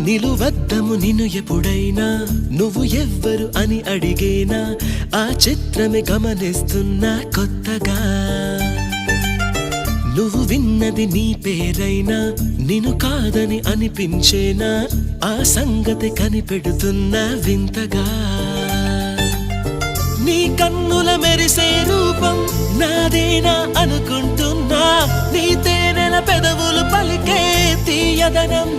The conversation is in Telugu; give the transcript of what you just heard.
నిలువద్దము నిన్ను ఎప్పుడైనా నువ్వు ఎవ్వరు అని అడిగేనా ఆ చిత్రమే గమనిస్తున్నా కొత్తగా నువ్వు విన్నది నీ పేరైనా నిన్ను కాదని అనిపించేనా ఆ సంగతి కనిపెడుతున్నా వింతగా నీ కన్నుల మెరిసే రూపం నాదేనా అనుకుంటున్నా నీ తేనెల పెదవులు పలికే తీయదనం